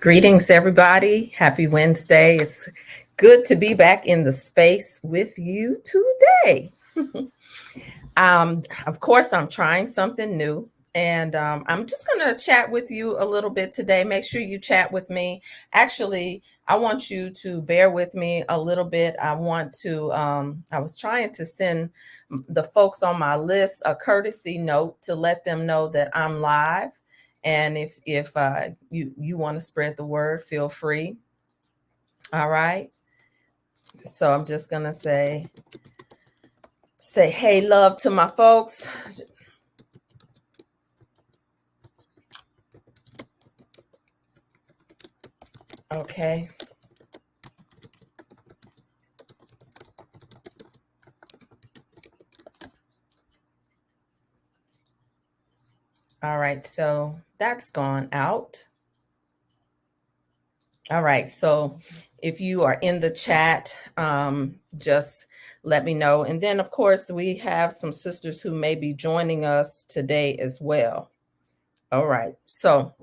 Greetings, everybody. Happy Wednesday. It's good to be back in the space with you today. Of course, I'm trying something new, and I'm just going to chat with you a little bit today. Make sure you chat with me. Actually, I want you to bear with me a little bit. I was trying to send the folks on my list a courtesy note to let them know that I'm live. And if you want to spread the word, feel free. All right. So I'm just gonna say hey, love to my folks. Okay. All right. So that's gone out. All right. So if you are in the chat, just let me know. And then, of course, we have some sisters who may be joining us today as well. All right. So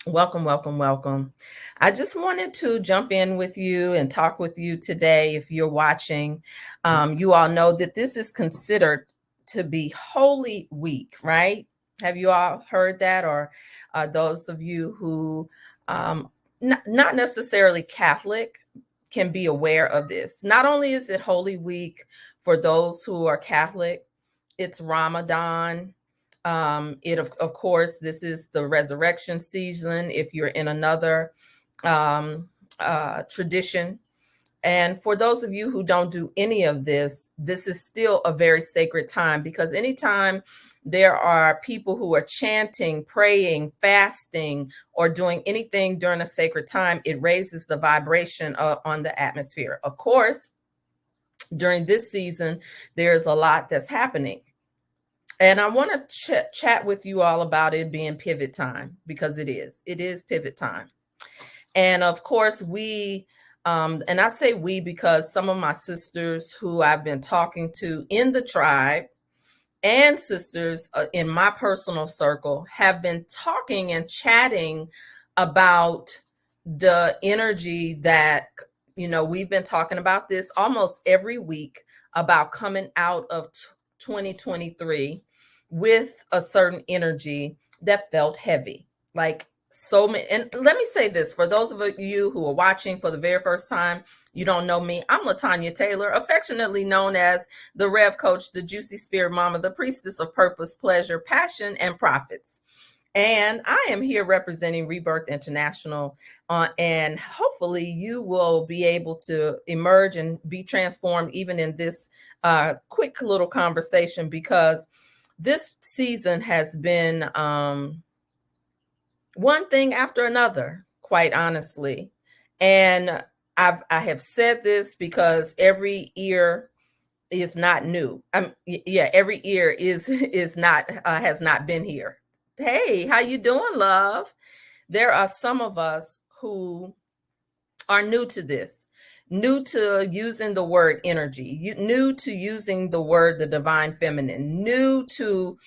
welcome, welcome, welcome. I just wanted to jump in with you and talk with you today. If you're watching, you all know that this is considered to be Holy Week, right? Have you all heard that? Or those of you who not necessarily Catholic can be aware of this. Not only is it Holy Week for those who are Catholic, it's Ramadan. Of course, this is the resurrection season if you're in another tradition. And for those of you who don't do any of this, this is still a very sacred time, because anytime there are people who are chanting, praying, fasting, or doing anything during a sacred time, it raises the vibration on the atmosphere. Of course, during this season, there's a lot that's happening. And I want to chat with you all about it being pivot time, because it is pivot time. And of course, and I say we because some of my sisters who I've been talking to in the tribe and sisters in my personal circle have been talking and chatting about the energy that, we've been talking about this almost every week, about coming out of 2023 with a certain energy that felt heavy. Like so many. And let me say this, for those of you who are watching for the very first time, you don't know me. I'm LaTanya Taylor, affectionately known as the Rev Coach, the Juicy Spirit Mama, the Priestess of Purpose, Pleasure, Passion, and Profits. And I am here representing Rebirth International. And hopefully you will be able to emerge and be transformed even in this quick little conversation, because this season has been one thing after another, quite honestly. And I have said this because every ear is not new. Every ear is not has not been here. Hey, how you doing, love? There are some of us who are new to this, new to using the word energy, new to using the word the divine feminine, new to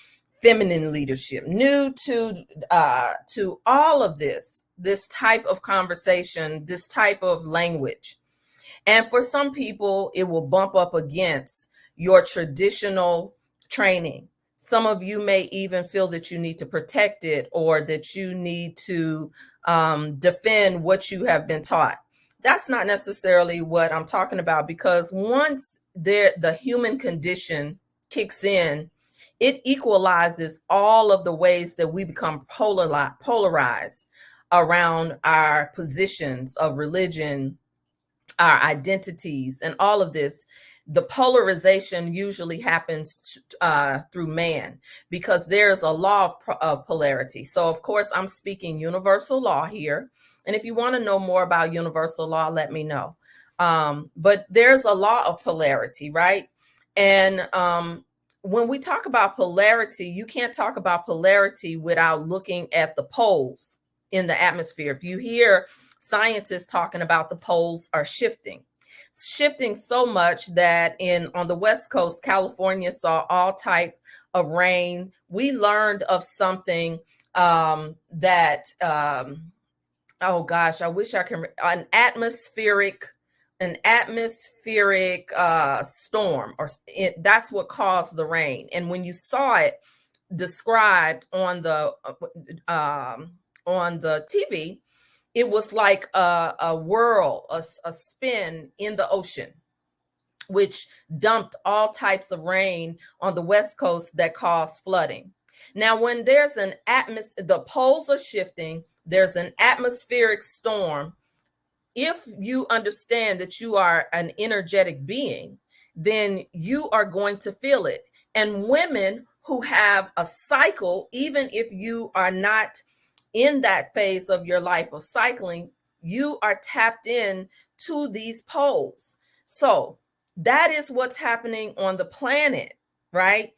feminine leadership, new to all of this type of conversation, this type of language. And for some people, it will bump up against your traditional training. Some of you may even feel that you need to protect it, or that you need to defend what you have been taught. That's not necessarily what I'm talking about, because once the human condition kicks in, it equalizes all of the ways that we become polarized around our positions of religion, our identities, and all of this. The polarization usually happens through man, because there's a law of polarity. So, of course, I'm speaking universal law here. And if you want to know more about universal law, let me know. But there's a law of polarity, right? And when we talk about polarity, you can't talk about polarity without looking at the poles in the atmosphere. If you hear scientists talking about the poles are shifting so much that on the West Coast, California saw all type of rain. We learned of something that oh gosh, I wish I can, an atmospheric storm, or that's what caused the rain. And when you saw it described on the TV, it was like a whirl, a spin in the ocean, which dumped all types of rain on the West Coast that caused flooding. Now, when there's an atmosphere, the poles are shifting, there's an atmospheric storm. If you understand that you are an energetic being, then you are going to feel it. And women who have a cycle, even if you are not in that phase of your life of cycling, you are tapped in to these poles. So that is what's happening on the planet, right?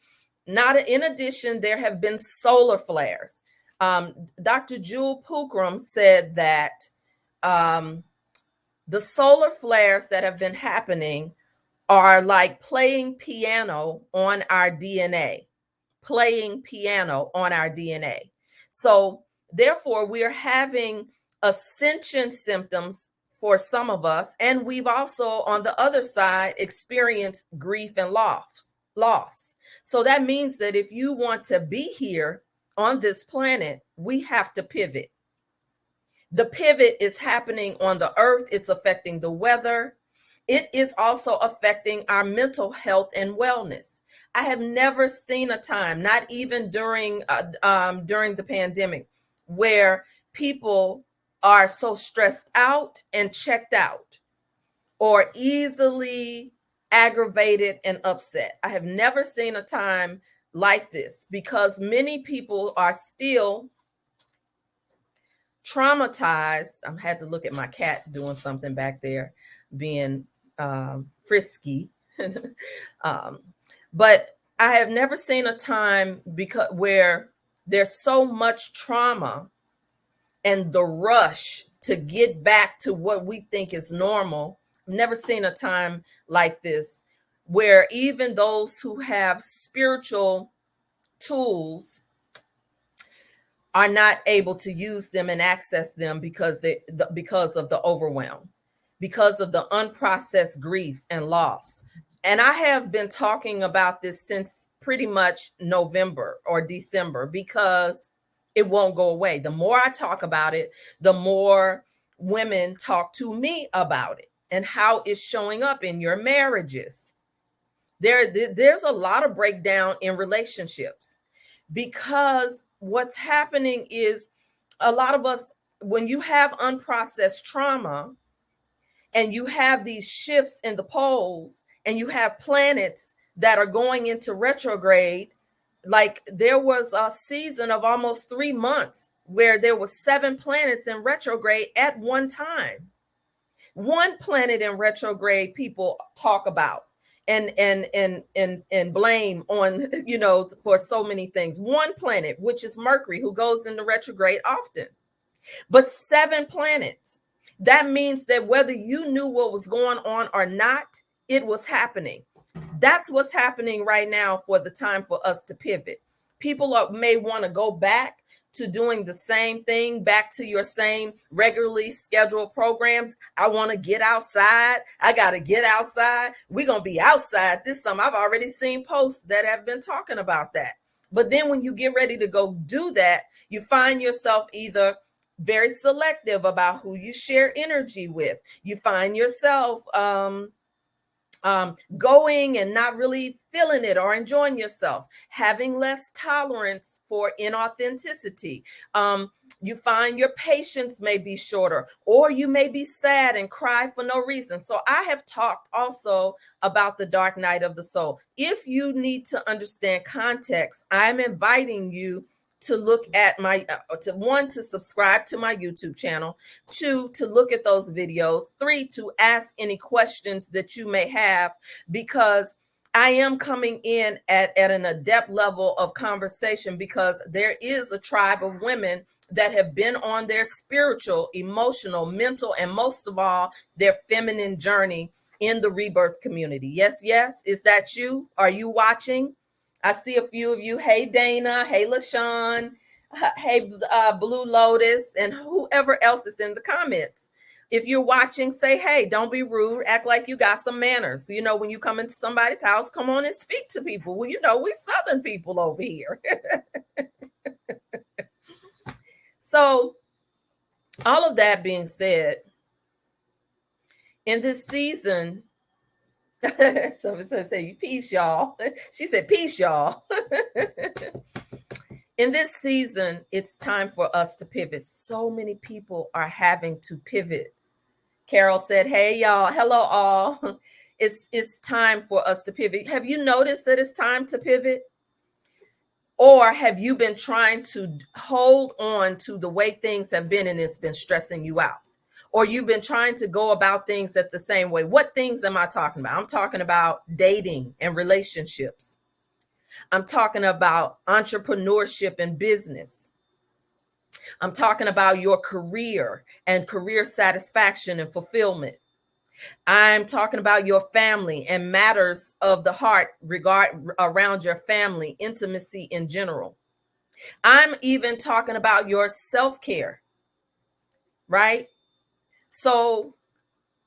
Not in addition, there have been solar flares. Dr. Jewel Pookrum said that the solar flares that have been happening are like playing piano on our DNA, playing piano on our DNA. So therefore, we are having ascension symptoms for some of us, and we've also, on the other side, experienced grief and loss. So that means that if you want to be here on this planet, we have to pivot. The pivot is happening on the earth. It's affecting the weather. It is also affecting our mental health and wellness. I have never seen a time, not even during the pandemic, where people are so stressed out and checked out, or easily aggravated and upset. I have never seen a time like this, because many people are still traumatized. I had to look at my cat doing something back there, being frisky. But I have never seen a time where there's so much trauma and the rush to get back to what we think is normal. I've never seen a time like this, where even those who have spiritual tools are not able to use them and access them because of the overwhelm, because of the unprocessed grief and loss. And I have been talking about this since pretty much November or December, because it won't go away. The more I talk about it, the more women talk to me about it and how it's showing up in your marriages. There's a lot of breakdown in relationships, because what's happening is, a lot of us, when you have unprocessed trauma and you have these shifts in the poles and you have planets that are going into retrograde, like there was a season of almost 3 months where there was 7 planets in retrograde at one time. One planet in retrograde people talk about and blame on, for so many things. One planet, which is Mercury, who goes into retrograde often, but 7 planets. That means that whether you knew what was going on or not, it was happening. That's what's happening right now for the time for us to pivot. People may want to go back to doing the same thing, back to your same regularly scheduled programs. I want to get outside. I got to get outside. We're going to be outside this summer. I've already seen posts that have been talking about that. But then when you get ready to go do that, you find yourself either very selective about who you share energy with. You find yourself going and not really feeling it or enjoying yourself, having less tolerance for inauthenticity. You find your patience may be shorter, or you may be sad and cry for no reason. So I have talked also about the dark night of the soul. If you need to understand context, I'm inviting you to look at to subscribe to my YouTube channel, 2, to look at those videos, 3, to ask any questions that you may have, because I am coming in at an adept level of conversation, because there is a tribe of women that have been on their spiritual, emotional, mental, and most of all, their feminine journey in the rebirth community. Yes, is that you? Are you watching? I see a few of you. Hey, Dana. Hey, LaShawn. Hey, Blue Lotus, and whoever else is in the comments. If you're watching, say, hey, don't be rude. Act like you got some manners. You know, when you come into somebody's house, come on and speak to people. Well, you know, we Southern people over here. So, all of that being said, in this season, someone said, peace, y'all. She said, peace, y'all. In this season, it's time for us to pivot. So many people are having to pivot. Carol said, hey, y'all. Hello, all. It's time for us to pivot. Have you noticed that it's time to pivot? Or have you been trying to hold on to the way things have been and it's been stressing you out? Or you've been trying to go about things at the same way? What things am I talking about? I'm talking about dating and relationships. I'm talking about entrepreneurship and business. I'm talking about your career and career satisfaction and fulfillment. I'm talking about your family and matters of the heart around your family, intimacy in general. I'm even talking about your self-care, right? So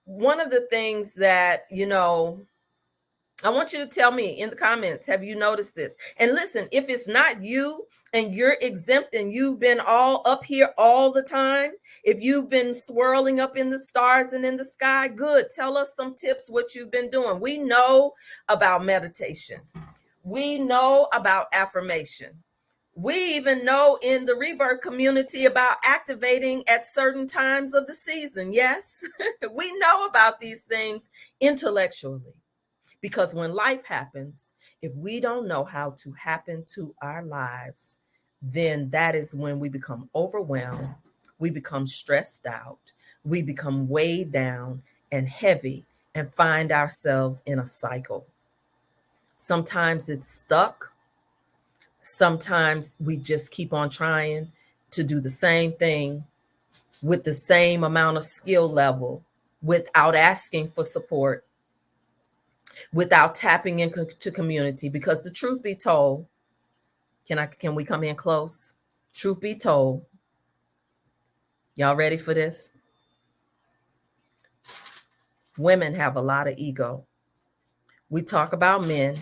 one of the things that, I want you to tell me in the comments, have you noticed this? And listen, if it's not you and you're exempt and you've been all up here all the time, if you've been swirling up in the stars and in the sky, good. Tell us some tips, what you've been doing. We know about meditation. We know about affirmation. We even know in the rebirth community about activating at certain times of the season. Yes, we know about these things intellectually. Because when life happens, if we don't know how to happen to our lives, then that is when we become overwhelmed, we become stressed out, we become weighed down and heavy and find ourselves in a cycle. Sometimes it's stuck. Sometimes we just keep on trying to do the same thing with the same amount of skill level without asking for support, without tapping into community. Because the truth be told, can we come in close? Truth be told, y'all ready for this? Women have a lot of ego. We talk about men.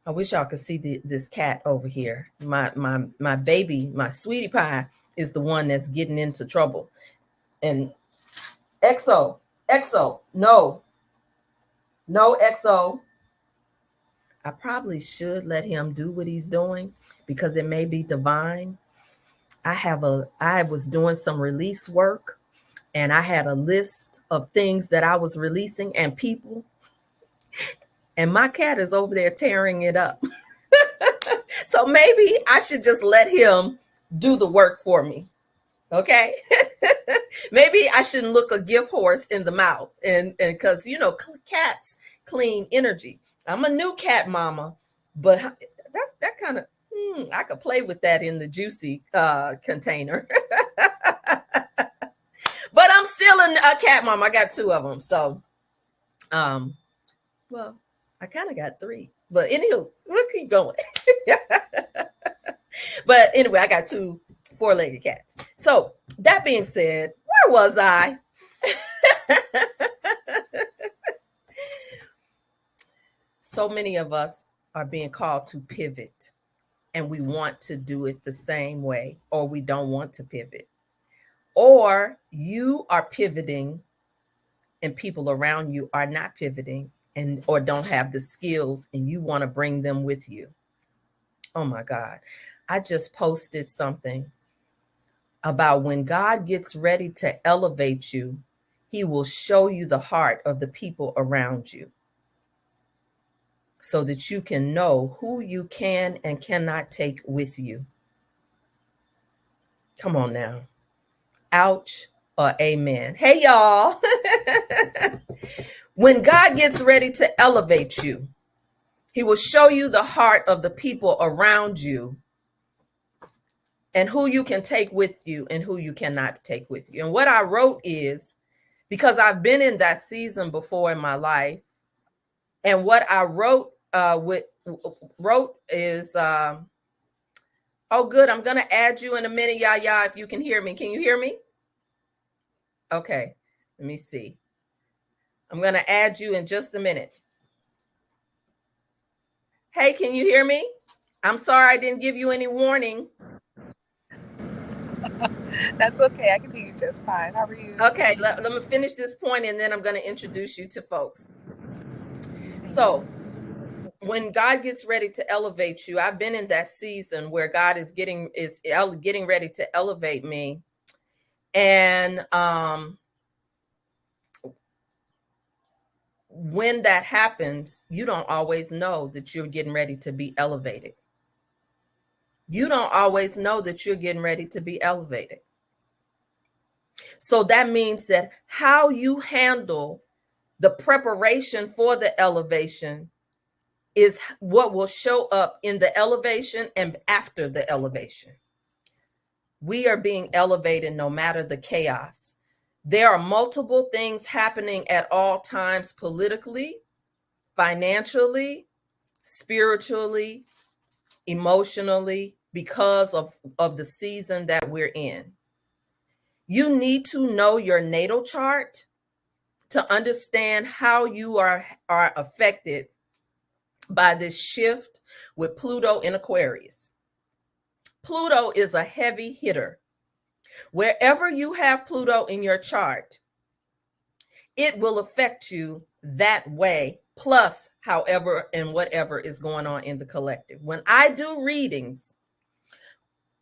I wish y'all could see this cat over here. My baby, my sweetie pie, is the one that's getting into trouble. And EXO, no, EXO. I probably should let him do what he's doing because it may be divine. I was doing some release work and I had a list of things that I was releasing and people, and my cat is over there tearing it up. So maybe I should just let him do the work for me. Okay. Maybe I shouldn't look a gift horse in the mouth, and because cats clean energy. I'm a new cat mama, but that kind of I could play with that in the juicy container. But I'm still a cat mom. I got 2 of them. So, well, I kind of got 3. But anywho, we'll keep going. But anyway, I got 2 4-legged cats. So that being said, where was I? So many of us are being called to pivot, and we want to do it the same way, or we don't want to pivot. Or you are pivoting and people around you are not pivoting or don't have the skills, and you want to bring them with you. Oh my God. I just posted something about when God gets ready to elevate you, he will show you the heart of the people around you so that you can know who you can and cannot take with you. Come on now. Ouch or amen. Hey, y'all. When God gets ready to elevate you, he will show you the heart of the people around you and who you can take with you and who you cannot take with you. And what I wrote is, because I've been in that season before in my life, and what I wrote is Oh, good. I'm going to add you in a minute, Yaya, if you can hear me. Can you hear me? Okay. Let me see. I'm going to add you in just a minute. Hey, can you hear me? I'm sorry I didn't give you any warning. That's okay. I can hear you just fine. How are you? Okay, let me finish this point and then I'm going to introduce you to folks. So, when God gets ready to elevate you, I've been in that season where God is getting ready to elevate me. And when that happens, you don't always know that you're getting ready to be elevated. You don't always know that you're getting ready to be elevated. So that means that how you handle the preparation for the elevation is what will show up in the elevation and after the elevation. We are being elevated no matter the chaos. There are multiple things happening at all times, politically, financially, spiritually, emotionally, because of the season that we're in. You need to know your natal chart to understand how you are affected by this shift with Pluto in Aquarius. Pluto is a heavy hitter. Wherever you have Pluto in your chart, it will affect you that way, plus however and whatever is going on in the collective. When I do readings,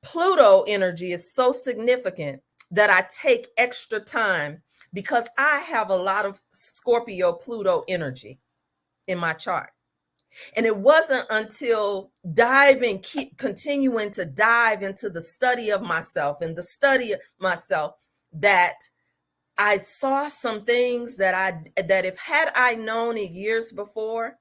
Pluto energy is so significant that I take extra time because I have a lot of Scorpio Pluto energy in my chart. And it wasn't until continuing to dive into the study of myself and the study of myself that I saw some things that if had I known it years before,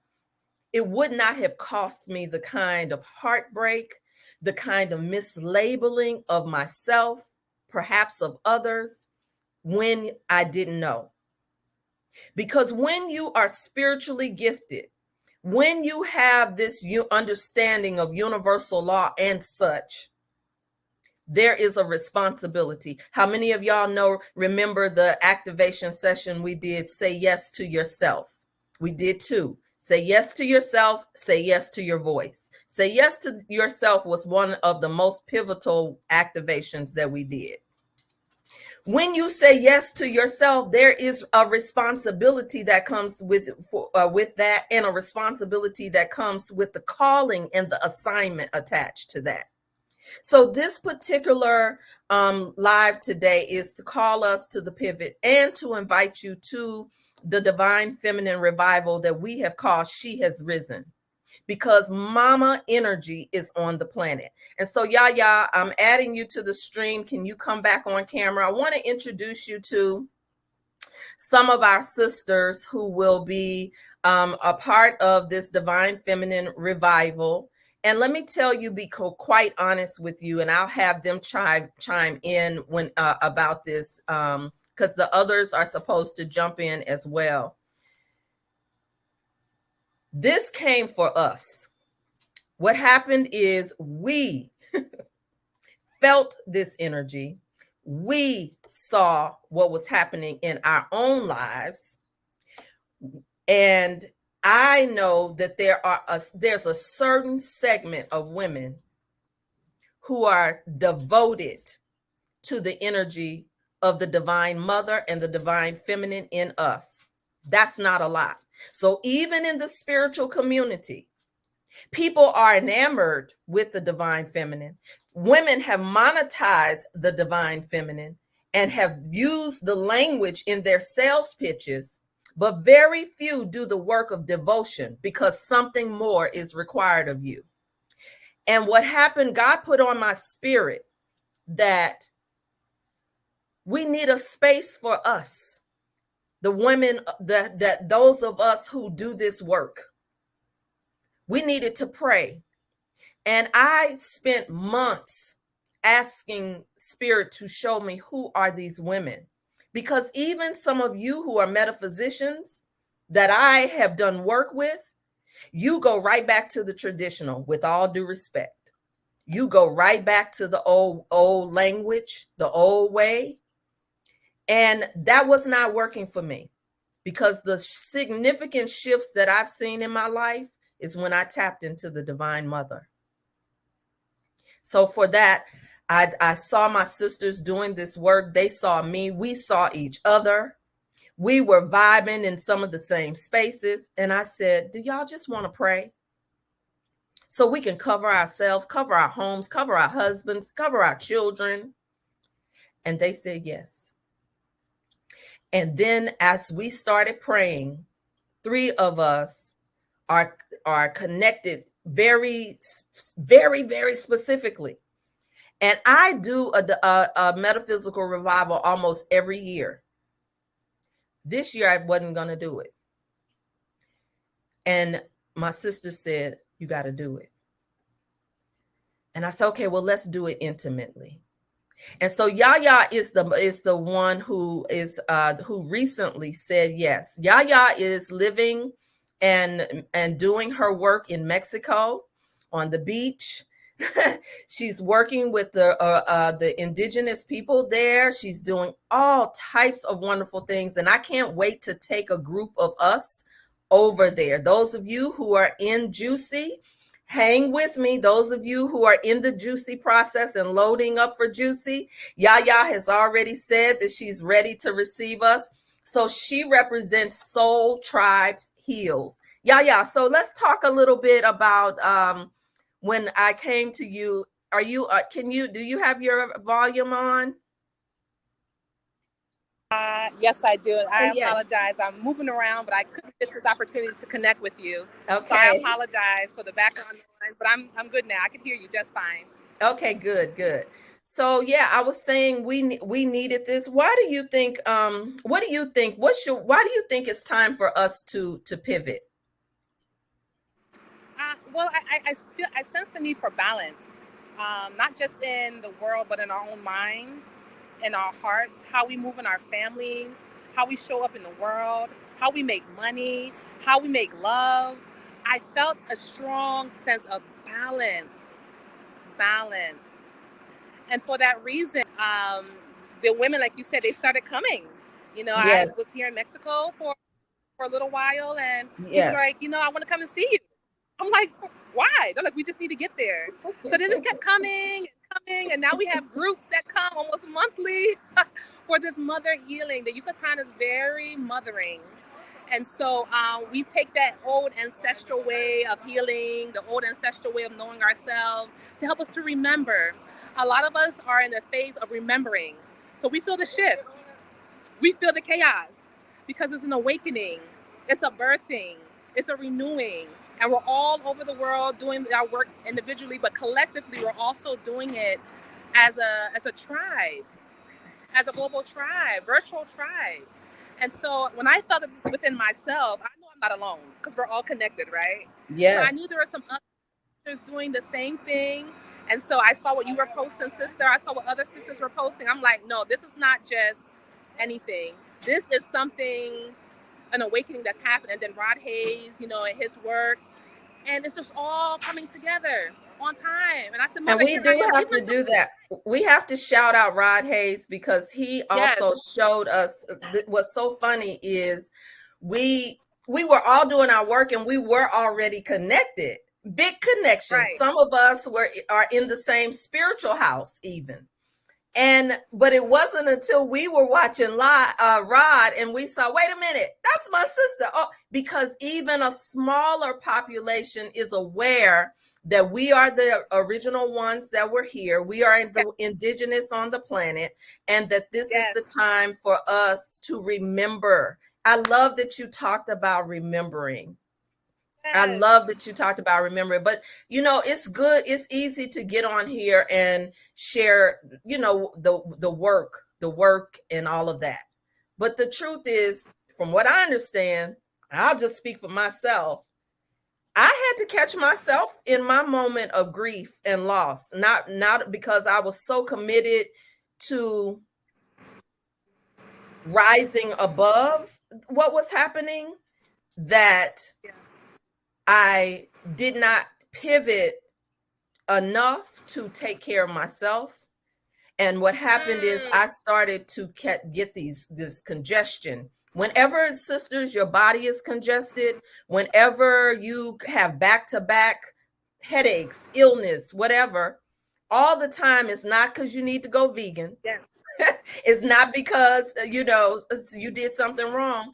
it would not have cost me the kind of heartbreak, the kind of mislabeling of myself, perhaps of others, when I didn't know. Because when you are spiritually gifted, when you have this understanding of universal law and such, there is a responsibility. How many of y'all remember the activation session we did, Say Yes to Yourself? We did two. Say yes to yourself, say yes to your voice. Say yes to yourself was one of the most pivotal activations that we did. When you say yes to yourself, there is a responsibility that comes with that, and a responsibility that comes with the calling and the assignment attached to that. So this particular live today is to call us to the pivot and to invite you to the divine feminine revival that we have called She Has Risen, because mama energy is on the planet. And so, Yaya, I'm adding you to the stream. Can you come back on camera? I want to introduce you to some of our sisters who will be a part of this divine feminine revival. And let me tell you, be quite honest with you, and I'll have them chime in when about this, because the others are supposed to jump in as well. This came for us. What happened is we felt this energy. We saw what was happening in our own lives. And I know that there's a certain segment of women who are devoted to the energy of the divine mother and the divine feminine in us. That's not a lot. So even in the spiritual community, people are enamored with the divine feminine. Women have monetized the divine feminine and have used the language in their sales pitches, but very few do the work of devotion because something more is required of you. And what happened, God put on my spirit that we need a space for us, the women, that those of us who do this work. We needed to pray. And I spent months asking Spirit to show me who are these women. Because even some of you who are metaphysicians that I have done work with, you go right back to the traditional, with all due respect. you go right back to the old language, the old way. And that was not working for me, because the significant shifts that I've seen in my life is when I tapped into the Divine Mother. So for that, I saw my sisters doing this work. They saw me. We saw each other. We were vibing in some of the same spaces. And I said, do y'all just want to pray? So we can cover ourselves, cover our homes, cover our husbands, cover our children. And they said yes. And then as we started praying, 3 of us are connected very, very, very specifically. And I do a metaphysical revival almost every year. This year I wasn't going to do it. And my sister said, you got to do it. And I said, okay, well, let's do it intimately. And so Yaya is the one who recently said yes. Yaya is living and doing her work in Mexico on the beach. She's working with the indigenous people there. She's doing all types of wonderful things, and I can't wait to take a group of us over there. Those of you who are in Juicy, hang with me. Those of you who are in the Juicy process and loading up for Juicy, Yaya has already said that she's ready to receive us. So she represents Soul Tribe Heals. Yaya, so let's talk a little bit about when I came to you. Are you do you have your volume on? Yes, I do. I Yes. apologize. I'm moving around, but I couldn't miss this opportunity to connect with you. Okay. So I apologize for the background noise, but I'm good now. I can hear you just fine. Okay, good. So yeah, I was saying we needed this. Why do you think what do you think why do you think it's time for us to pivot? Well, I sense the need for balance, not just in the world, but in our own minds, in our hearts, how we move in our families, how we show up in the world, how we make money, how we make love. I felt a strong sense of balance. And for that reason, the women, like you said, they started coming. I was Yes. here in Mexico for a little while, and people Yes. are like, I want to come and see you. I'm like, why? They're like, we just need to get there. So they just kept coming, and now we have groups that come almost monthly for this mother healing. The Yucatan is very mothering. And so we take that old ancestral way of healing, the old ancestral way of knowing ourselves, to help us to remember. A lot of us are in a phase of remembering. So we feel the shift. We feel the chaos because it's an awakening. It's a birthing. It's a renewing. And we're all over the world doing our work individually, but collectively we're also doing it as a tribe, as a global tribe, virtual tribe. And so when I felt it within myself, I know I'm not alone because we're all connected, right? Yes. So I knew there were some others doing the same thing. And so I saw what you were posting, sister. I saw what other sisters were posting. I'm like, no, this is not just anything. This is something, an awakening that's happened. And then Rod Hayes, and his work, and it's just all coming together on time. And I said, Mother, And we do have to do that. We have to shout out Rod Hayes, because he also showed us what's so funny is we were all doing our work and we were already connected. Big connection. Right. Some of us are in the same spiritual house even. But it wasn't until we were watching Rod and we saw, wait a minute, that's my sister. Oh, because even a smaller population is aware that we are the original ones that were here. We are the indigenous on the planet, and that this is the time for us to remember. I love that you talked about remembering. I love that you talked about remembering, but it's good. It's easy to get on here and share, the work and all of that. But the truth is, from what I understand, I'll just speak for myself. I had to catch myself in my moment of grief and loss, not because I was so committed to rising above what was happening that I did not pivot enough to take care of myself. And what happened is I started to get this congestion. Whenever, sisters, your body is congested, whenever you have back to back headaches, illness, whatever, all the time, it's not because you need to go vegan. Yes. It's not because, you did something wrong.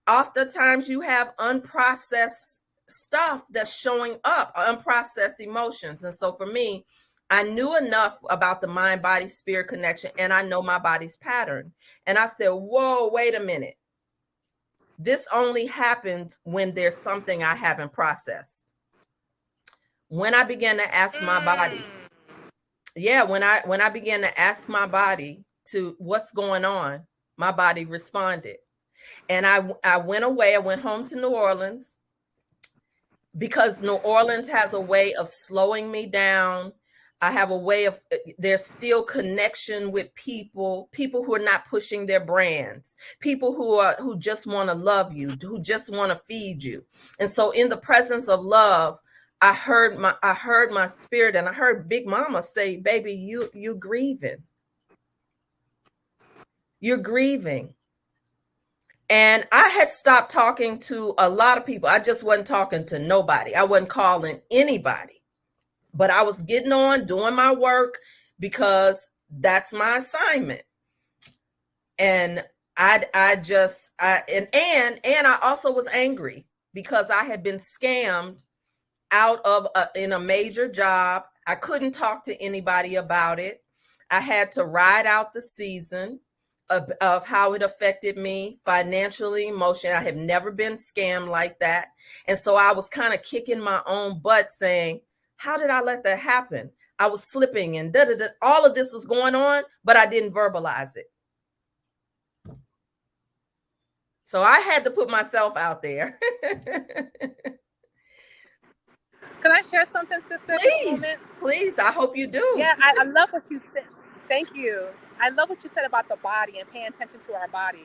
Oftentimes you have unprocessed stuff that's showing up, unprocessed emotions. And so for me, I knew enough about the mind body spirit connection, and I know my body's pattern. And I said, whoa, wait a minute. This only happens when there's something I haven't processed. When I began to ask my body, when I began to ask my body to what's going on, my body responded. And I went away. I went home to New Orleans because New Orleans has a way of slowing me down. I have a way of, there's still connection with people who are not pushing their brands, people who just want to love you, who just want to feed you. And so in the presence of love, I heard my spirit, and I heard Big Mama say, baby, you're grieving. You're grieving. And I had stopped talking to a lot of people. I just wasn't talking to nobody. I wasn't calling anybody. But I was getting on, doing my work, because that's my assignment. And I also was angry because I had been scammed out of in a major job. I couldn't talk to anybody about it. I had to ride out the season of how it affected me financially, emotionally. I have never been scammed like that. And so I was kind of kicking my own butt saying, how did I let that happen? I was slipping and all of this was going on, but I didn't verbalize it. So I had to put myself out there. Can I share something, sister? Please. I hope you do. Yeah, I love what you said. Thank you. I love what you said about the body and paying attention to our bodies,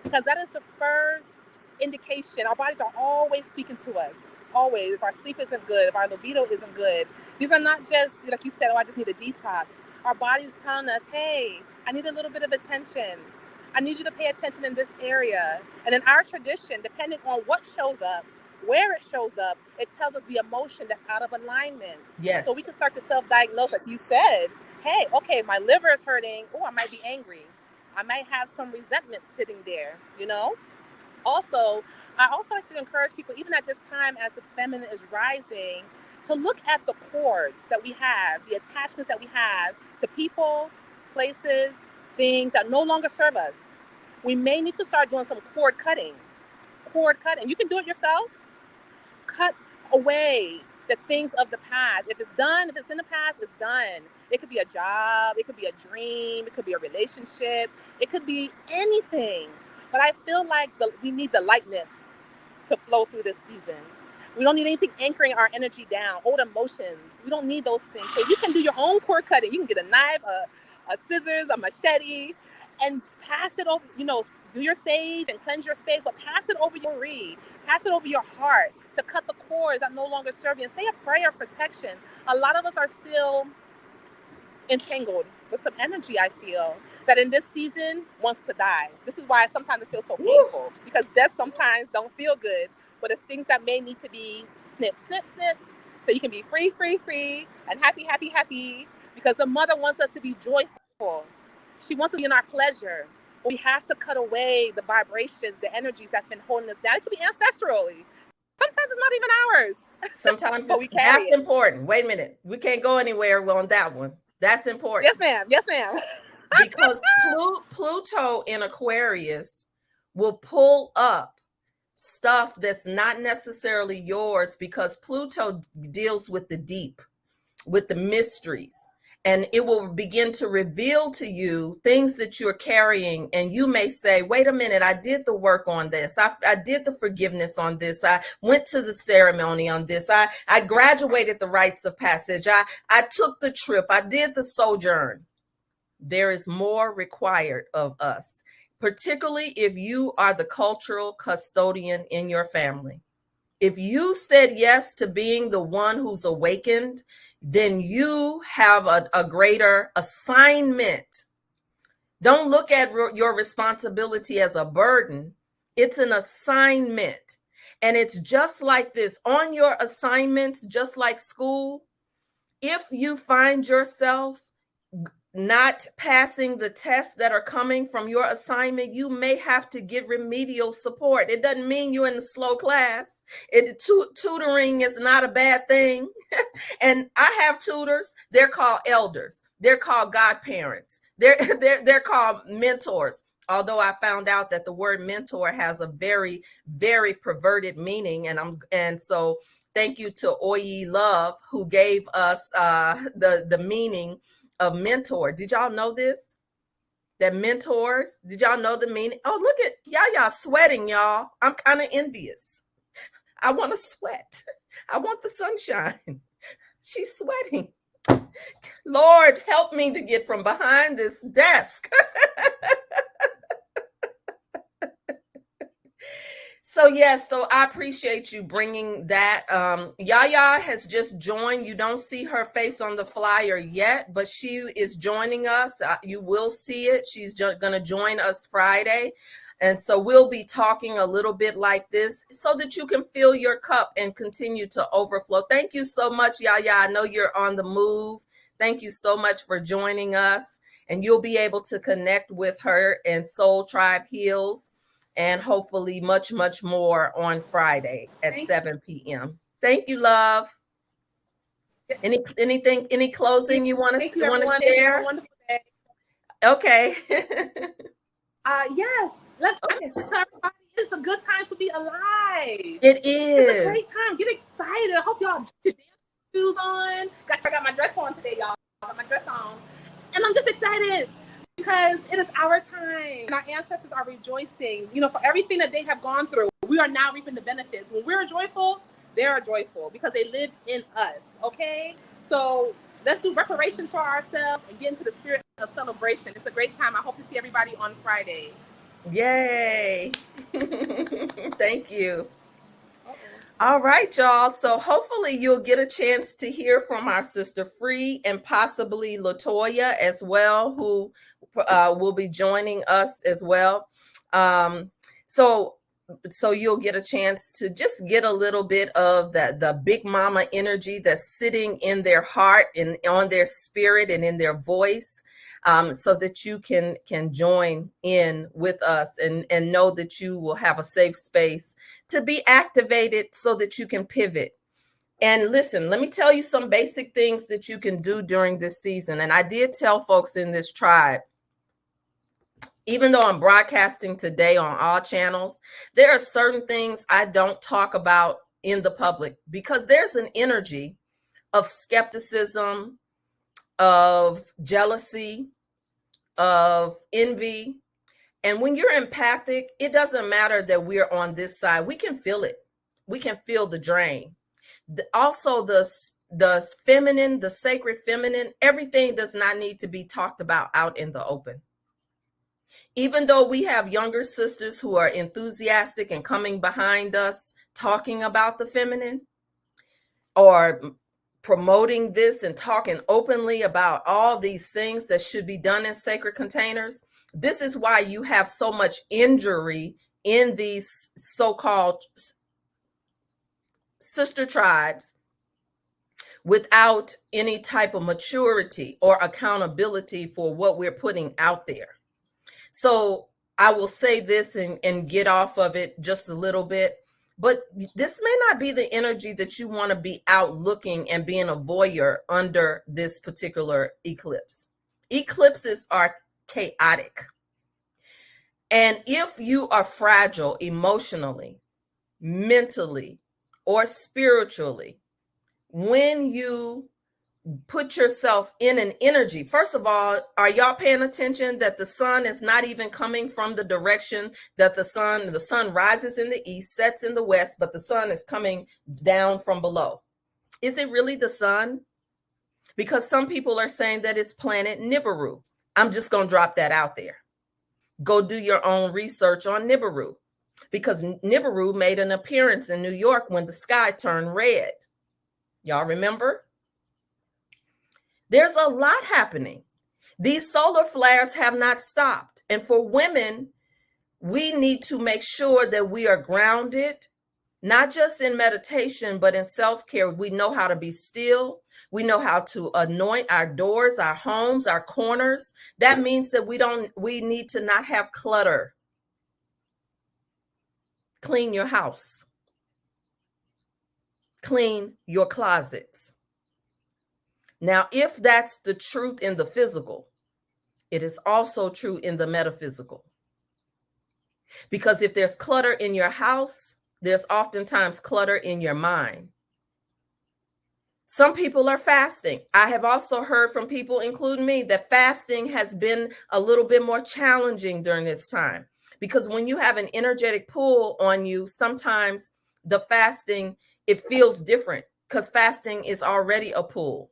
because that is the first indication. Our bodies are always speaking to us. Always. If our sleep isn't good, if our libido isn't good, these are not just, like you said, oh, I just need a detox. Our body is telling us, hey, I need a little bit of attention. I need you to pay attention in this area. And in our tradition, depending on what shows up, where it shows up, it tells us the emotion that's out of alignment. Yes. So we can start to self-diagnose, like you said. Hey, okay, my liver is hurting. Oh, I might be angry. I might have some resentment sitting there, Also, I also like to encourage people, even at this time as the feminine is rising, to look at the cords that we have, the attachments that we have to people, places, things that no longer serve us. We may need to start doing some cord cutting. You can do it yourself. Cut away the things of the past. If it's in the past, it's done. It could be a job, it could be a dream, it could be a relationship, it could be anything. But I feel like we need the lightness to flow through this season. We don't need anything anchoring our energy down, old emotions. We don't need those things. So you can do your own cord cutting. You can get a knife, a scissors, a machete, and pass it over, do your sage and cleanse your space, but pass it over your reed, pass it over your heart to cut the cords that no longer serve you, and say a prayer of protection. A lot of us are still entangled with some energy, I feel, that in this season wants to die. This is why sometimes it feels so painful, because death sometimes don't feel good, but it's things that may need to be snip, snip, snip, so you can be free, and happy, because the mother wants us to be joyful. She wants us to be in our pleasure. We have to cut away the vibrations, the energies that's been holding us down. It could be ancestrally. Sometimes it's not even ours. Sometimes that's important. Wait a minute. We can't go anywhere on that one. That's important. Yes, ma'am. Because Pluto in Aquarius will pull up stuff that's not necessarily yours, because Pluto deals with the deep, with the mysteries. And it will begin to reveal to you things that you're carrying. And you may say, wait a minute, I did the work on this. I did the forgiveness on this. I went to the ceremony on this. I graduated the rites of passage. I took the trip. I did the sojourn. There is more required of us, particularly if you are the cultural custodian in your family. If you said yes to being the one who's awakened, then you have a greater assignment. Don't look at your responsibility as a burden. It's an assignment. And it's just like this on your assignments, just like school. If you find yourself not passing the tests that are coming from your assignment, you may have to get remedial support. It doesn't mean you're in a slow class. Tutoring is not a bad thing. And I have tutors. They're called elders. They're called godparents. They're called mentors. Although I found out that the word mentor has a very, very perverted meaning, and so thank you to Oye Love who gave us the meaning of mentor. Did y'all know this? That mentors, did y'all know the meaning? Oh, look at y'all sweating, y'all. I'm kind of envious. I want to sweat. I want the sunshine. She's sweating. Lord, help me to get from behind this desk. So yes, so I appreciate you bringing that. Yaya has just joined. You don't see her face on the flyer yet, but she is joining us. You will see it. She's going to join us Friday. And so we'll be talking a little bit like this so that you can fill your cup and continue to overflow. Thank you so much, Yaya. I know you're on the move. Thank you so much for joining us. And you'll be able to connect with her and Soul Tribe Heals, and hopefully much, much more on Friday at 7 p.m. Thank you, love. Any closing you want to share? Have a wonderful day. Okay. Yes. Let's tell everybody it's a good time to be alive. It is. It's a great time. Get excited. I hope y'all get your shoes on. I got my dress on today, y'all. I got my dress on. And I'm just excited because it is our time. And our ancestors are rejoicing, for everything that they have gone through. We are now reaping the benefits. When we're joyful, they are joyful because they live in us, okay? So let's do reparations for ourselves and get into the spirit of celebration. It's a great time. I hope to see everybody on Friday. Yay. Thank you. All right, y'all. So hopefully you'll get a chance to hear from our sister Free and possibly Latoya as well, who will be joining us as well. So you'll get a chance to just get a little bit of the big mama energy that's sitting in their heart and on their spirit and in their voice, so that you can join in with us and know that you will have a safe space to be activated so that you can pivot. And listen, let me tell you some basic things that you can do during this season. And I did tell folks in this tribe, even though I'm broadcasting today on all channels, there are certain things I don't talk about in the public because there's an energy of skepticism, of jealousy, of envy. And when you're empathic, it doesn't matter that we're on this side. We can feel it. We can feel the drain. Also, the feminine, the sacred feminine, everything does not need to be talked about out in the open. Even though we have younger sisters who are enthusiastic and coming behind us talking about the feminine or promoting this and talking openly about all these things that should be done in sacred containers, this is why you have so much injury in these so-called sister tribes without any type of maturity or accountability for what we're putting out there. So I will say this and get off of it just a little bit, but this may not be the energy that you want to be out looking and being a voyeur under this particular eclipse. Eclipses are chaotic. And if you are fragile emotionally, mentally, or spiritually, when you put yourself in an energy, first of all, are y'all paying attention that the sun is not even coming from the direction that the sun rises in the east, sets in the west, but the sun is coming down from below? Is it really the sun? Because some people are saying that it's planet Nibiru. I'm just going to drop that out there. Go do your own research on Nibiru, because Nibiru made an appearance in New York when the sky turned red. Y'all remember? There's a lot happening. These solar flares have not stopped. And for women, we need to make sure that we are grounded, not just in meditation, but in self-care. We know how to be still. We know how to anoint our doors, our homes, our corners. That means that we need to not have clutter. Clean your house. Clean your closets. Now, if that's the truth in the physical, it is also true in the metaphysical. Because if there's clutter in your house, there's oftentimes clutter in your mind. Some people are fasting. I have also heard from people, including me, that fasting has been a little bit more challenging during this time. Because when you have an energetic pull on you, sometimes the fasting, it feels different because fasting is already a pull.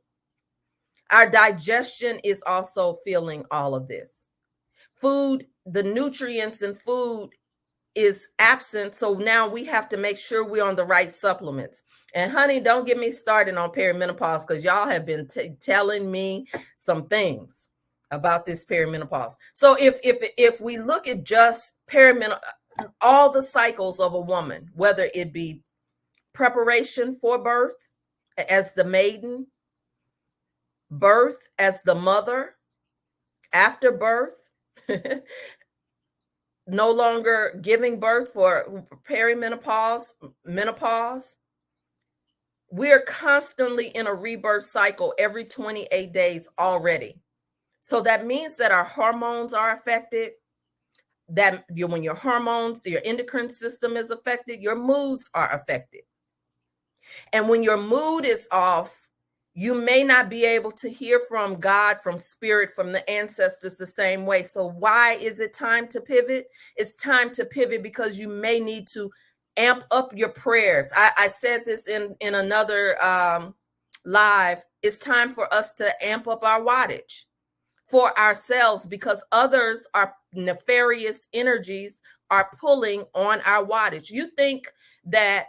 Our digestion is also feeling all of this. Food, the nutrients in food is absent. So now we have to make sure we're on the right supplements. And honey, don't get me started on perimenopause because y'all have been telling me some things about this perimenopause. So if we look at just perimenopause, all the cycles of a woman, whether it be preparation for birth as the maiden, birth as the mother, after birth, no longer giving birth for perimenopause, menopause. We're constantly in a rebirth cycle every 28 days already. So that means that our hormones are affected, that when your hormones, your endocrine system is affected, your moods are affected. And when your mood is off, you may not be able to hear from God, from spirit, from the ancestors the same way. So why is it time to pivot? It's time to pivot because you may need to amp up your prayers. I said this in another live. It's time for us to amp up our wattage for ourselves because others are nefarious energies are pulling on our wattage. You think that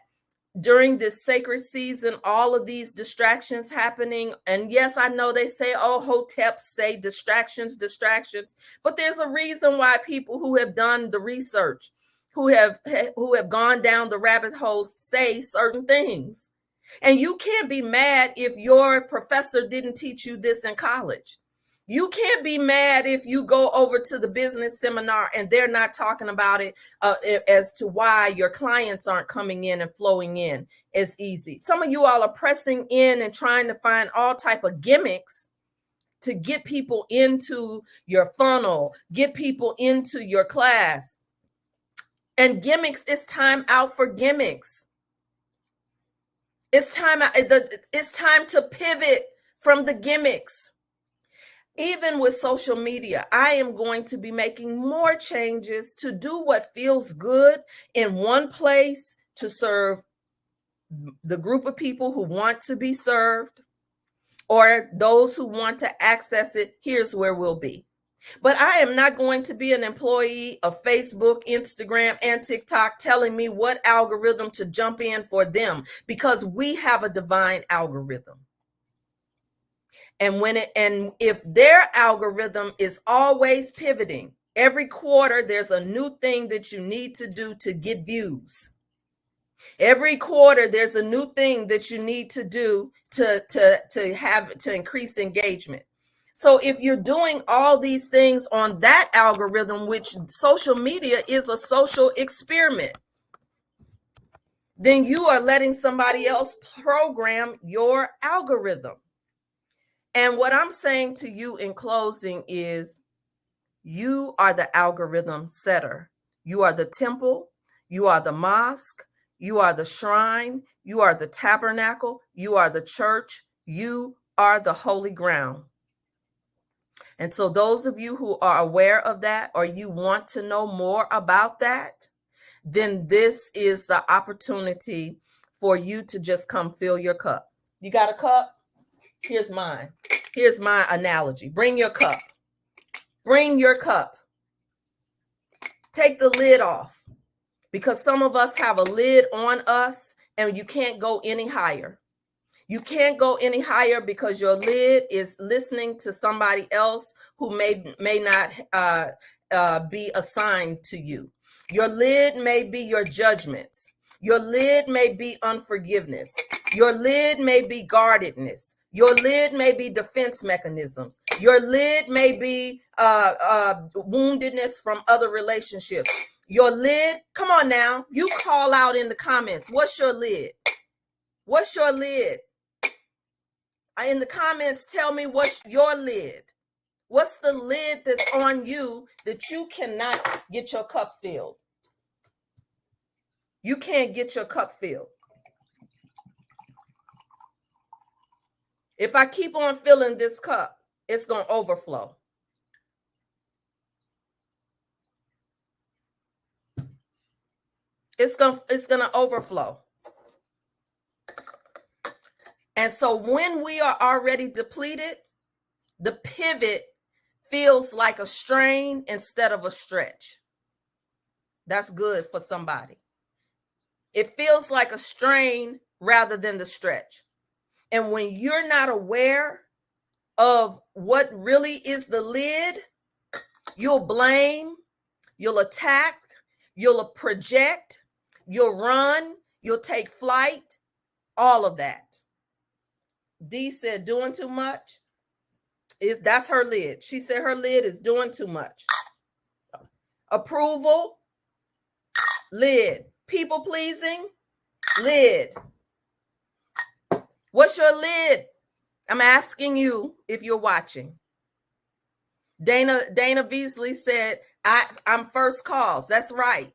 during this sacred season, all of these distractions happening. And yes, I know they say, oh, Hoteps say distractions, but there's a reason why people who have done the research, who have gone down the rabbit hole say certain things. And you can't be mad if your professor didn't teach you this in college. You can't be mad if you go over to the business seminar and they're not talking about it as to why your clients aren't coming in and flowing in as easy. Some of you all are pressing in and trying to find all type of gimmicks to get people into your funnel, get people into your class. And gimmicks, it's time out for gimmicks. It's time to pivot from the gimmicks. Even with social media, I am going to be making more changes to do what feels good in one place to serve the group of people who want to be served or those who want to access it. Here's where we'll be. But I am not going to be an employee of Facebook, Instagram, and TikTok telling me what algorithm to jump in for them because we have a divine algorithm. And if their algorithm is always pivoting, every quarter there's a new thing that you need to do to get views. Every quarter there's a new thing that you need to do to increase engagement. So if you're doing all these things on that algorithm, which social media is a social experiment, then you are letting somebody else program your algorithm. And what I'm saying to you in closing is you are the algorithm setter. You are the temple. You are the mosque. You are the shrine. You are the tabernacle. You are the church. You are the holy ground. And so those of you who are aware of that or you want to know more about that, then this is the opportunity for you to just come fill your cup. You got a cup? Here's mine. Here's my analogy. Bring your cup. Bring your cup. Take the lid off. because some of us have a lid on us and you can't go any higher. You can't go any higher because your lid is listening to somebody else who may not be assigned to you. Your lid may be your judgments. Your lid may be unforgiveness. Your lid may be guardedness. Your lid may be defense mechanisms. Your lid may be woundedness from other relationships. Your lid, come on now, you call out in the comments. What's your lid? What's your lid? In the comments, tell me what's your lid. What's the lid that's on you that you cannot get your cup filled? You can't get your cup filled. If I keep on filling this cup, it's going to overflow. It's going to overflow. And so when we are already depleted, the pivot feels like a strain instead of a stretch. That's good for somebody. It feels like a strain rather than the stretch. And when you're not aware of what really is the lid, you'll blame, you'll attack, you'll project, you'll run, you'll take flight, all of that. Dee said doing too much. That's her lid. She said her lid is doing too much. Approval, lid. People pleasing, lid. What's your lid? I'm asking you if you're watching. Dana Beasley said, I'm first calls. That's right.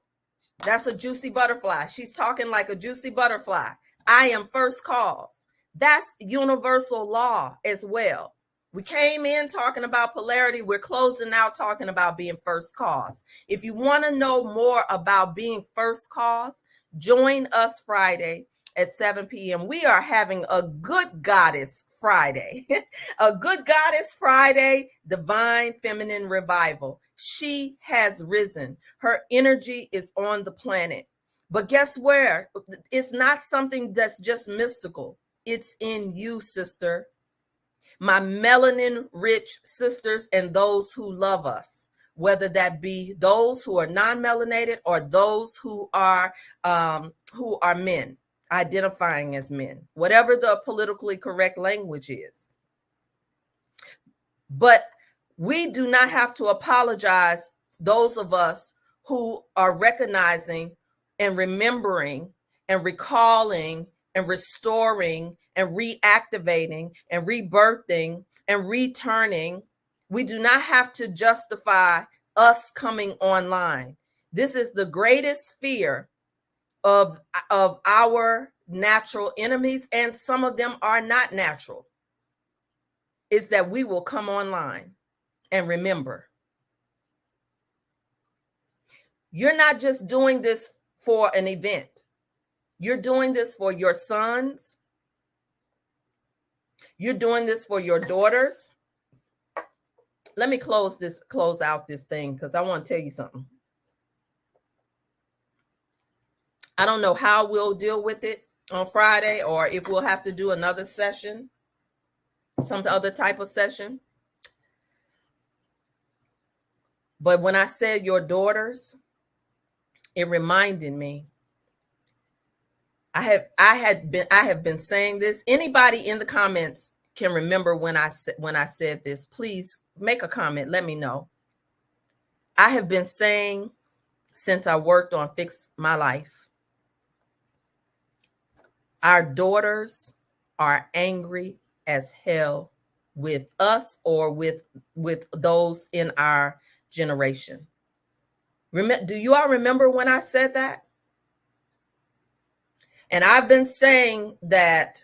That's a juicy butterfly. She's talking like a juicy butterfly. I am first calls. That's universal law as well. We came in talking about polarity. We're closing out talking about being first cause. If you want to know more about being first cause, join us Friday at 7 p.m. We are having a good goddess Friday, a good goddess Friday, divine feminine revival. She has risen. Her energy is on the planet. But guess where? It's not something that's just mystical. It's in you, sister. My melanin rich sisters and those who love us, whether that be those who are non-melanated or those who are men, identifying as men, whatever the politically correct language is. But we do not have to apologize, those of us who are recognizing and remembering and recalling and restoring and reactivating and rebirthing and returning. We do not have to justify us coming online. This is the greatest fear of our natural enemies, and some of them are not natural, is that we will come online. And remember, you're not just doing this for an event. You're doing this for your sons. You're doing this for your daughters. Let me close out this thing, because I want to tell you something. I don't know how we'll deal with it on Friday, or if we'll have to do another session, some other type of session. But when I said your daughters, it reminded me. I have been saying this. Anybody in the comments can remember when I said this, please make a comment. Let me know. I have been saying since I worked on Fix My Life, our daughters are angry as hell with us or with those in our generation. Do you all remember when I said that? And I've been saying that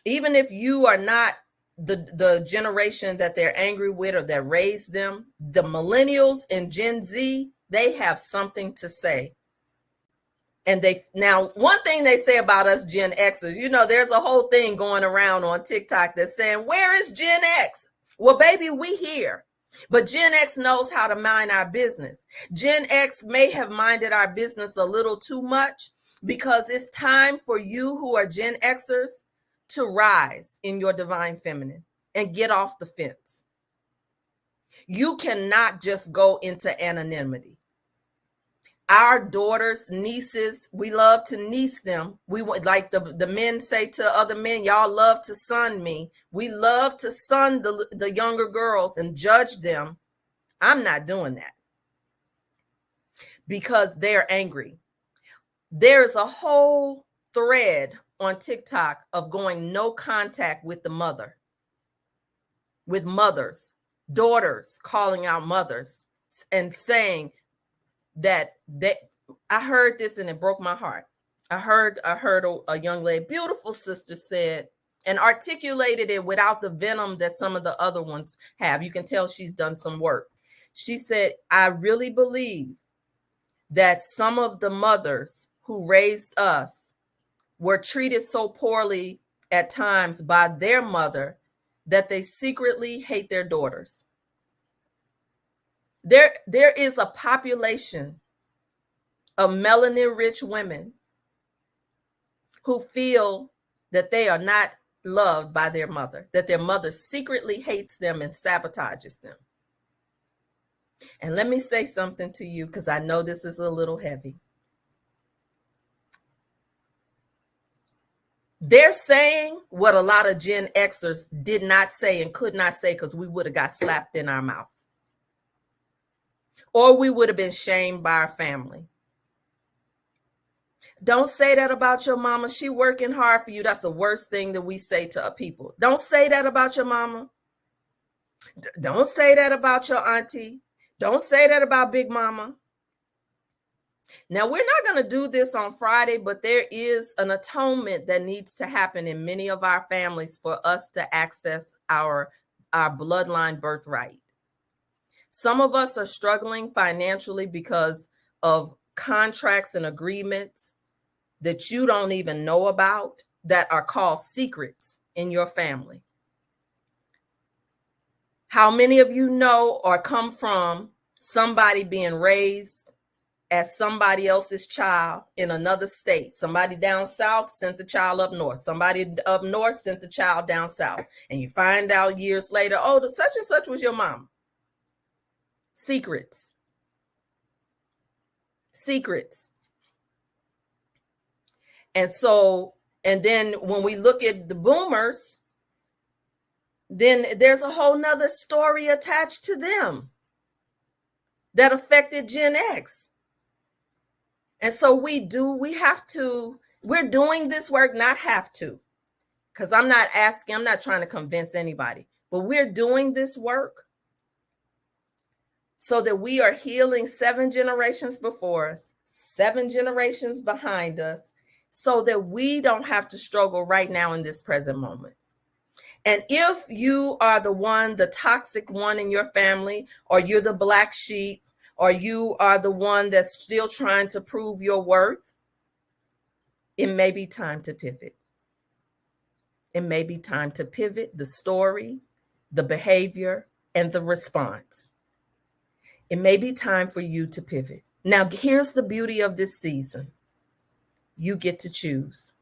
even if you are not the generation that they're angry with or that raised them, the millennials and Gen Z, they have something to say. And now one thing they say about us Gen Xers, there's a whole thing going around on TikTok that's saying, where is Gen X? Well, baby, we here. But Gen X knows how to mind our business. Gen X may have minded our business a little too much, because it's time for you who are Gen Xers to rise in your divine feminine and get off the fence. You cannot just go into anonymity. Our daughters, nieces, we love to niece them. We would, like the men say to other men, y'all love to son me. We love to son the younger girls and judge them. I'm not doing that, because they're angry. There's a whole thread on TikTok of going no contact with the mother, with mothers, daughters calling out mothers and saying that I heard this and it broke my heart. I heard a young lady, beautiful sister, said and articulated it without the venom that some of the other ones have. You can tell she's done some work. She said, I really believe that some of the mothers who raised us were treated so poorly at times by their mother that they secretly hate their daughters. There is a population of melanin-rich women who feel that they are not loved by their mother, that their mother secretly hates them and sabotages them. And let me say something to you, because I know this is a little heavy. They're saying what a lot of Gen Xers did not say and could not say, because we would have got slapped in our mouth, or we would have been shamed by our family. Don't say that about your mama. She working hard for you. That's the worst thing that we say to people. Don't say that about your mama. Don't say that about your auntie. Don't say that about Big Mama. Now, we're not going to do this on Friday, but there is an atonement that needs to happen in many of our families for us to access our bloodline birthright. Some of us are struggling financially because of contracts and agreements that you don't even know about, that are called secrets in your family. How many of you know or come from somebody being raised as somebody else's child in another state? Somebody down south sent the child up north. Somebody up north sent the child down south. And you find out years later, oh, such and such was your mom. Secrets. Secrets. And so, and then when we look at the boomers, then there's a whole nother story attached to them that affected Gen X. And so we're doing this work, not have to, because I'm not trying to convince anybody, but we're doing this work so that we are healing 7 generations before us, 7 generations behind us, so that we don't have to struggle right now in this present moment. And if you are the toxic one in your family, or you're the black sheep, or you are the one that's still trying to prove your worth, it may be time to pivot. It may be time to pivot the story, the behavior, and the response. It may be time for you to pivot. Now, here's the beauty of this season. You get to choose.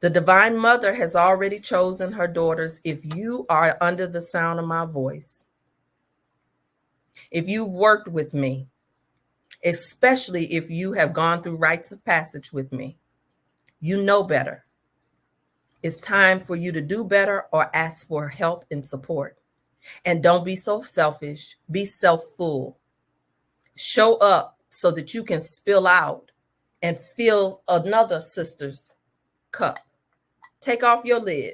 The Divine Mother has already chosen her daughters. If you are under the sound of my voice, if you've worked with me, especially if you have gone through rites of passage with me, you know better. It's time for you to do better or ask for help and support. And don't be so selfish. Be self-full. Show up so that you can spill out and fill another sister's cup. Take off your lid.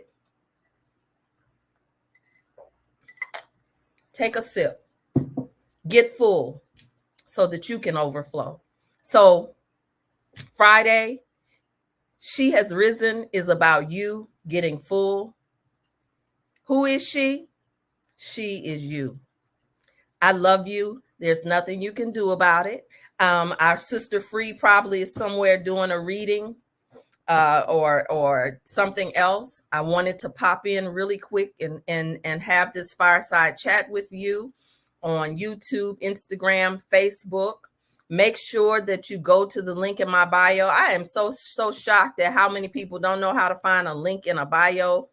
Take a sip. Get full so that you can overflow. So Friday, She Has Risen is about you getting full. Who is she? She is you. I love you. There's nothing you can do about it. Our sister Free probably is somewhere doing a reading or something else, I wanted to pop in really quick and have this fireside chat with you on YouTube, Instagram, Facebook. Make sure that you go to the link in my bio. I am so shocked at how many people don't know how to find a link in a bio.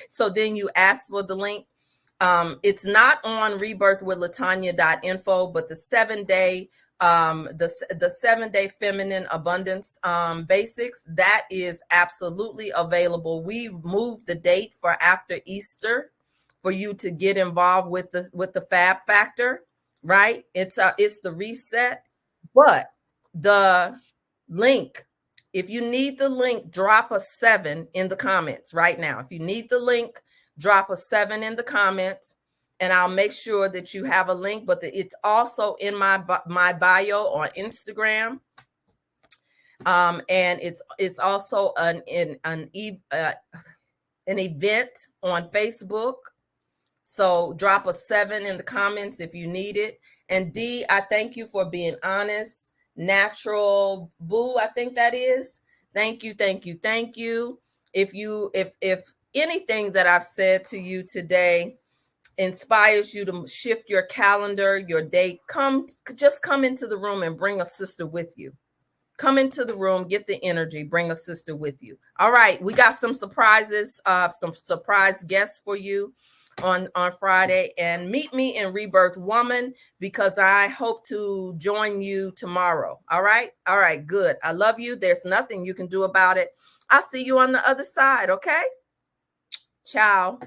So then you ask for the link. It's not on rebirthwithlatanya.info, but the 7-day the 7-day feminine abundance basics, that is absolutely available. We moved the date for after Easter for you to get involved with the Fab Factor, right? It's the reset. But the link, if you need the link, drop a 7 in the comments right now. If you need the link, drop a 7 in the comments, and I'll make sure that you have a link. But it's also in my bio on Instagram, and it's also an event on Facebook. So drop a 7 in the comments if you need it. And D, I thank you for being honest, natural, boo, I think that is. Thank you, thank you, thank you. If anything that I've said to you today inspires you to shift your calendar, your date, just come into the room and bring a sister with you. Come into the room, get the energy, bring a sister with you. All right, we got some surprises, some surprise guests for you on Friday, and meet me in Rebirth Woman, because I hope to join you tomorrow. All right, good. I love you. There's nothing you can do about it. I'll see you on the other side. Okay, ciao.